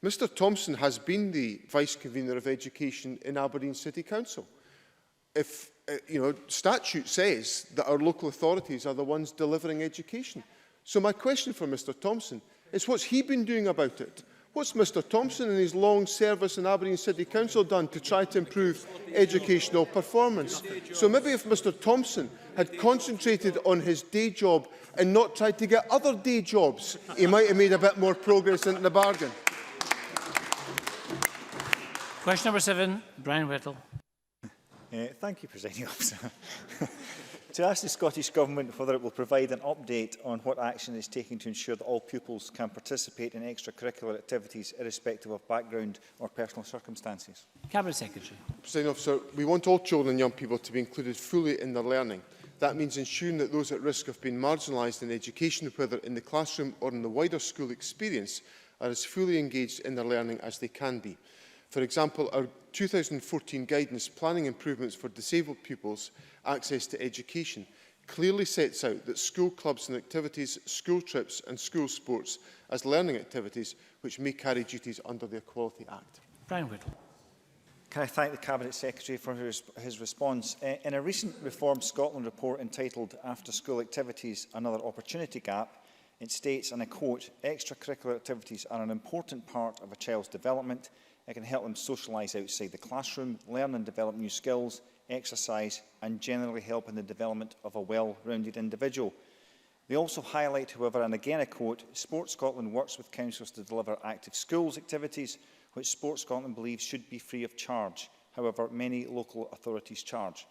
Mr Thompson has been the Vice-Convener of Education in Aberdeen City Council. If statute says that our local authorities are the ones delivering education. So my question for Mr Thompson is, what's he been doing about it? What's Mr Thompson and his long service in Aberdeen City Council done to try to improve educational performance? So maybe if Mr Thompson had concentrated on his day job and not tried to get other day jobs, he might have made a bit more progress in the bargain. Question number 7, Brian Whittle. Thank you, Presiding Officer. To ask the Scottish Government whether it will provide an update on what action it is taking to ensure that all pupils can participate in extracurricular activities irrespective of background or personal circumstances. Cabinet Secretary. Presiding Officer, we want all children and young people to be included fully in their learning. That means ensuring that those at risk of being marginalised in education, whether in the classroom or in the wider school experience, are as fully engaged in their learning as they can be. For example, our 2014 guidance planning improvements for disabled pupils' access to education clearly sets out that school clubs and activities, school trips and school sports as learning activities which may carry duties under the Equality Act. Brian Whittle. Can I thank the Cabinet Secretary for his response? In a recent Reform Scotland report entitled After School Activities, Another Opportunity Gap, it states, and I quote, extracurricular activities are an important part of a child's development. It can help them socialise outside the classroom, learn and develop new skills, exercise and generally help in the development of a well-rounded individual. They also highlight, however, and again I quote, Sport Scotland works with councils to deliver active schools activities, which Sport Scotland believes should be free of charge. However, many local authorities charge.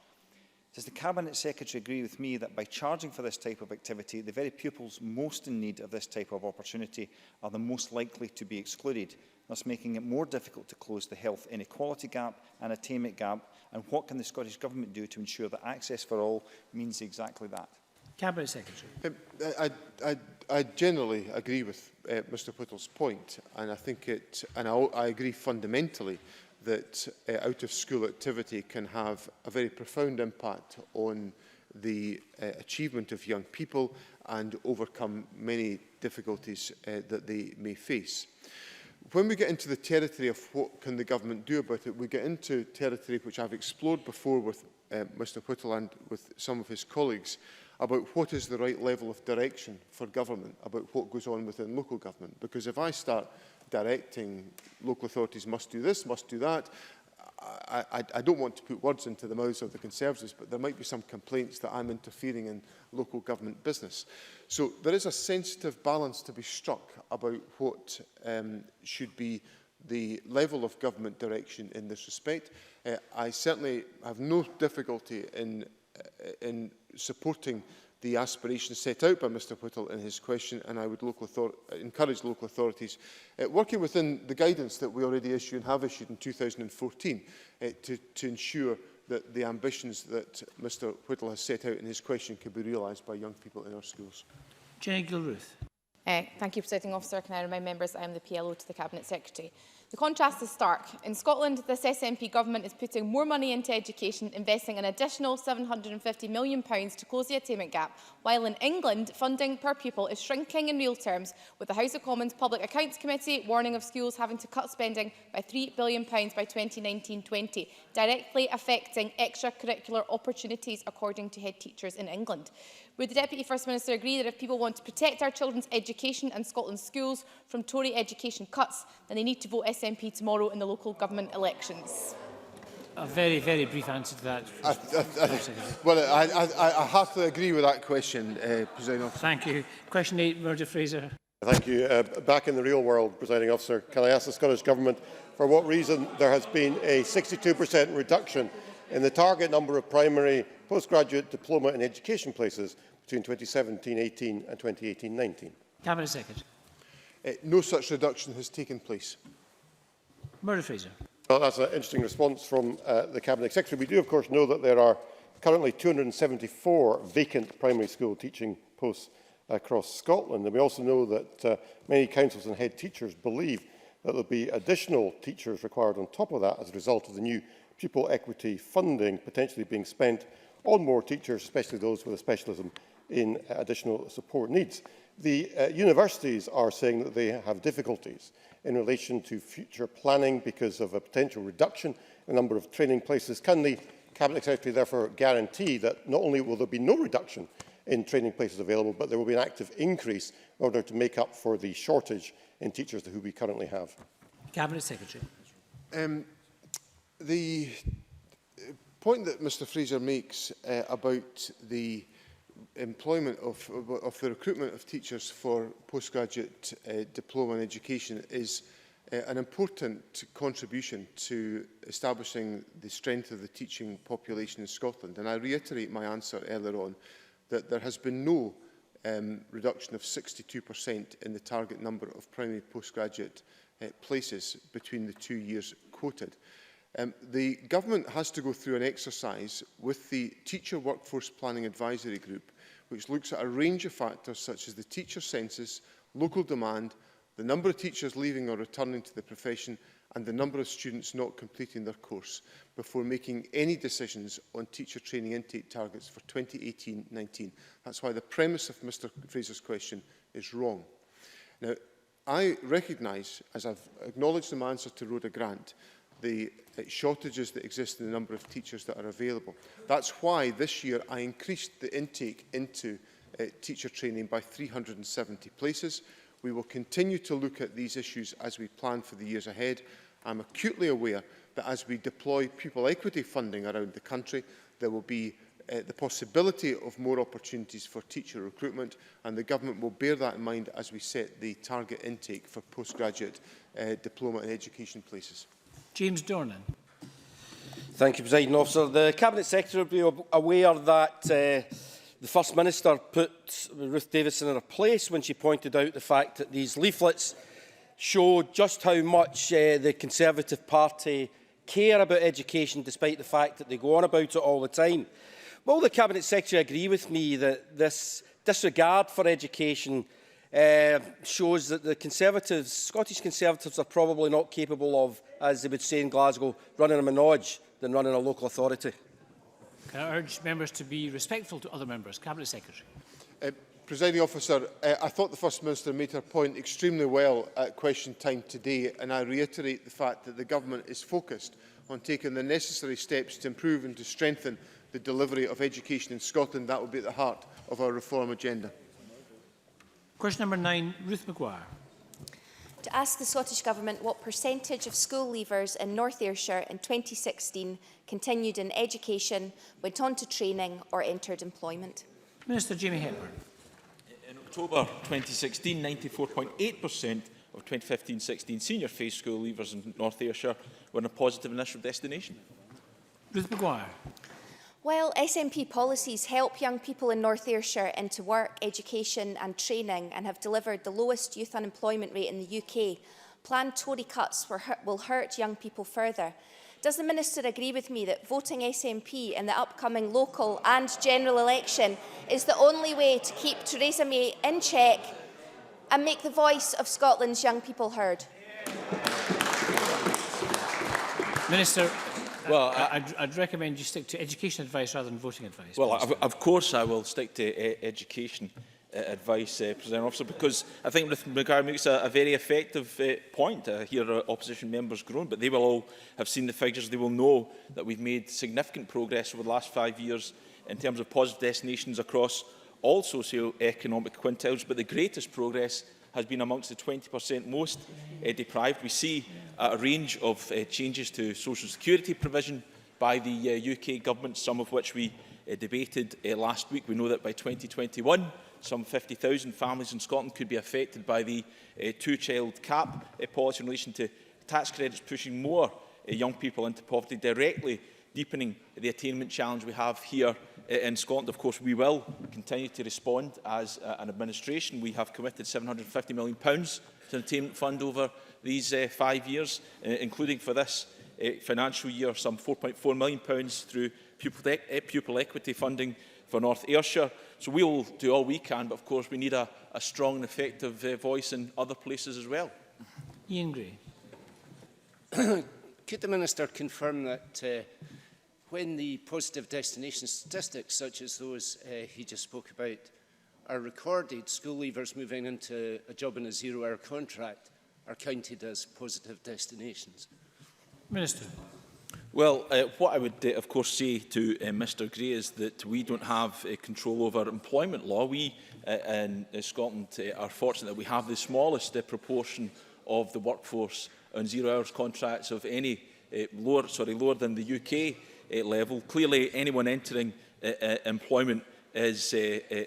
Does the Cabinet Secretary agree with me that by charging for this type of activity, the very pupils most in need of this type of opportunity are the most likely to be excluded, thus making it more difficult to close the health inequality gap and attainment gap? And what can the Scottish Government do to ensure that access for all means exactly that? Cabinet Secretary. I generally agree with Mr Whittle's point, and I think I agree fundamentally that out-of-school activity can have a very profound impact on the achievement of young people and overcome many difficulties that they may face. When we get into the territory of what can the government do about it, we get into territory which I've explored before with Mr Whittle and with some of his colleagues about what is the right level of direction for government, about what goes on within local government. Because if I start directing local authorities must do this, must do that, I don't want to put words into the mouths of the Conservatives, but there might be some complaints that I'm interfering in local government business. So there is a sensitive balance to be struck about what should be the level of government direction in this respect. I certainly have no difficulty in supporting the aspirations set out by Mr Whittle in his question, and I would encourage local authorities, working within the guidance that we already issued and have issued in 2014, to ensure that the ambitions that Mr Whittle has set out in his question can be realised by young people in our schools. Jenny Gilruth. Thank you, Presiding Officer. Can I remind members I am the PLO to the Cabinet Secretary. The contrast is stark. In Scotland, this SNP government is putting more money into education, investing an additional £750 million to close the attainment gap, while in England, funding per pupil is shrinking in real terms, with the House of Commons Public Accounts Committee warning of schools having to cut spending by £3 billion by 2019-20, directly affecting extracurricular opportunities, according to head teachers in England. Would the Deputy First Minister agree that if people want to protect our children's education and Scotland's schools from Tory education cuts, then they need to vote SNP tomorrow in the local government elections? A very, very brief answer to that. Well, I heartily agree with that question, Presiding Officer. Thank you. Question 8, Roger Fraser. Thank you. Back in the real world, Presiding Officer, can I ask the Scottish Government for what reason there has been a 62% reduction in the target number of primary postgraduate diploma in education places between 2017-18 and 2018-19? Cabinet Secretary. No such reduction has taken place. Murray Fraser. Well, that's an interesting response from the Cabinet Secretary. We do, of course, know that there are currently 274 vacant primary school teaching posts across Scotland. And we also know that many councils and head teachers believe that there will be additional teachers required on top of that as a result of the new pupil equity funding potentially being spent on more teachers, especially those with a specialism in additional support needs. The universities are saying that they have difficulties in relation to future planning because of a potential reduction in the number of training places. Can the Cabinet Secretary therefore guarantee that not only will there be no reduction in training places available, but there will be an active increase in order to make up for the shortage in teachers who we currently have? Cabinet Secretary. The point that Mr Fraser makes about the employment of the recruitment of teachers for postgraduate diploma in education is an important contribution to establishing the strength of the teaching population in Scotland. And I reiterate my answer earlier on that there has been no reduction of 62% in the target number of primary postgraduate places between the 2 years quoted. The Government has to go through an exercise with the Teacher Workforce Planning Advisory Group, which looks at a range of factors such as the teacher census, local demand, the number of teachers leaving or returning to the profession, and the number of students not completing their course, before making any decisions on teacher training intake targets for 2018-19. That's why the premise of Mr Fraser's question is wrong. Now, I recognise, as I've acknowledged in my answer to Rhoda Grant, the shortages that exist in the number of teachers that are available. That's why this year I increased the intake into teacher training by 370 places. We will continue to look at these issues as we plan for the years ahead. I'm acutely aware that as we deploy pupil equity funding around the country, there will be the possibility of more opportunities for teacher recruitment, and the Government will bear that in mind as we set the target intake for postgraduate diploma in education places. James Dornan. Thank you, Presiding Officer. The Cabinet Secretary will be aware that the First Minister put Ruth Davidson in her place when she pointed out the fact that these leaflets show just how much the Conservative Party care about education, despite the fact that they go on about it all the time. Will the Cabinet Secretary agree with me that this disregard for education shows that the Conservatives, Scottish Conservatives, are probably not capable of, as they would say in Glasgow, running a menage than running a local authority? Can I urge members to be respectful to other members? Cabinet Secretary. Presiding Officer, I thought the First Minister made her point extremely well at question time today, and I reiterate the fact that the Government is focused on taking the necessary steps to improve and to strengthen the delivery of education in Scotland. That will be at the heart of our reform agenda. Question number 9, Ruth Maguire. To ask the Scottish Government what percentage of school leavers in North Ayrshire in 2016 continued in education, went on to training or entered employment. Minister Jamie Hepburn. In October 2016, 94.8% of 2015-16 senior phase school leavers in North Ayrshire were in a positive initial destination. Ruth Maguire. While SNP policies help young people in North Ayrshire into work, education and training and have delivered the lowest youth unemployment rate in the UK, planned Tory cuts will hurt young people further. Does the Minister agree with me that voting SNP in the upcoming local and general election is the only way to keep Theresa May in check and make the voice of Scotland's young people heard? Minister, well, I'd recommend you stick to education advice rather than voting advice. Well, of course I will stick to education advice, President Officer, because I think Ruth Maguire makes a very effective point. I hear opposition members groan, but they will all have seen the figures. They will know that we've made significant progress over the last 5 years in terms of positive destinations across all socio-economic quintiles, but the greatest progress has been amongst the 20% most deprived. We see a range of changes to social security provision by the UK Government, some of which we debated last week. We know that by 2021, some 50,000 families in Scotland could be affected by the two-child cap policy in relation to tax credits, pushing more young people into poverty, directly deepening the attainment challenge we have here in Scotland. Of course, we will continue to respond as an administration. We have committed £750 million to an attainment fund over these 5 years, including for this financial year, some £4.4 million through pupil equity funding for North Ayrshire. So we will do all we can, but of course we need a strong and effective voice in other places as well. Ian Gray. Could the Minister confirm that when the positive destination statistics, such as those he just spoke about, are recorded, school leavers moving into a job in a zero-hour contract are counted as positive destinations? Minister. Well, what I would, of course, say to Mr Gray is that we don't have control over employment law. We in Scotland are fortunate that we have the smallest proportion of the workforce on zero-hours contracts of any lower than the UK level. Clearly, anyone entering employment is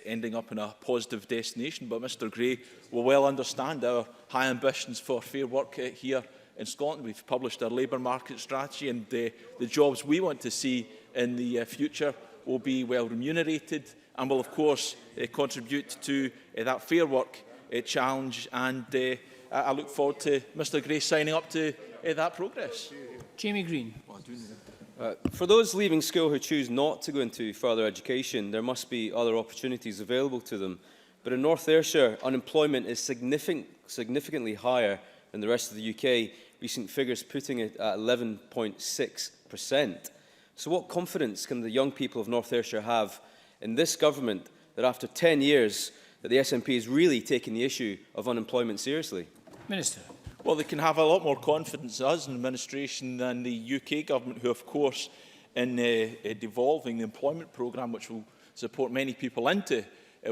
ending up in a positive destination, but Mr Gray will well understand our high ambitions for fair work here in Scotland. We've published our labour market strategy, and the jobs we want to see in the future will be well remunerated and will, of course, contribute to that fair work challenge. And I look forward to Mr Gray signing up to that progress. Jamie Green. For those leaving school who choose not to go into further education, there must be other opportunities available to them. But in North Ayrshire, unemployment is significantly higher than the rest of the UK, recent figures putting it at 11.6%. So what confidence can the young people of North Ayrshire have in this government that after 10 years that the SNP is really taking the issue of unemployment seriously? Minister. Well, they can have a lot more confidence in us in administration than the UK Government, who, of course, in devolving the employment programme, which will support many people into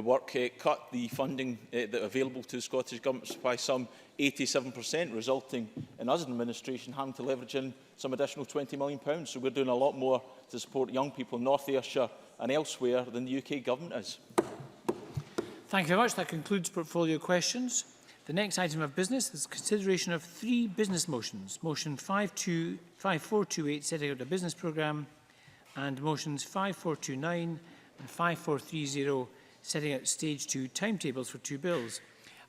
work, cut the funding that available to the Scottish Government by some 87%, resulting in us in administration having to leverage in some additional £20 million. So we're doing a lot more to support young people in North Ayrshire and elsewhere than the UK Government is. Thank you very much. That concludes portfolio questions. The next item of business is consideration of 3 business motions. Motion 5428, setting out a business programme, and motions 5429 and 5430, setting out stage 2 timetables for 2 bills.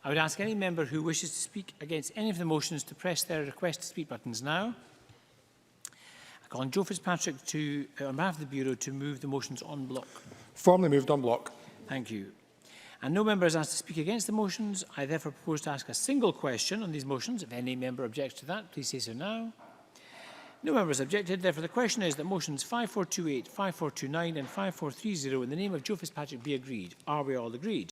I would ask any member who wishes to speak against any of the motions to press their request to speak buttons now. I call on Joe Fitzpatrick on behalf of the Bureau to move the motions en bloc. Formally moved en bloc. Thank you. And no member is asked to speak against the motions. I therefore propose to ask a single question on these motions. If any member objects to that, please say so now. No member has objected. Therefore, the question is that motions 5428, 5429 and 5430 in the name of Joe Fitzpatrick be agreed. Are we all agreed?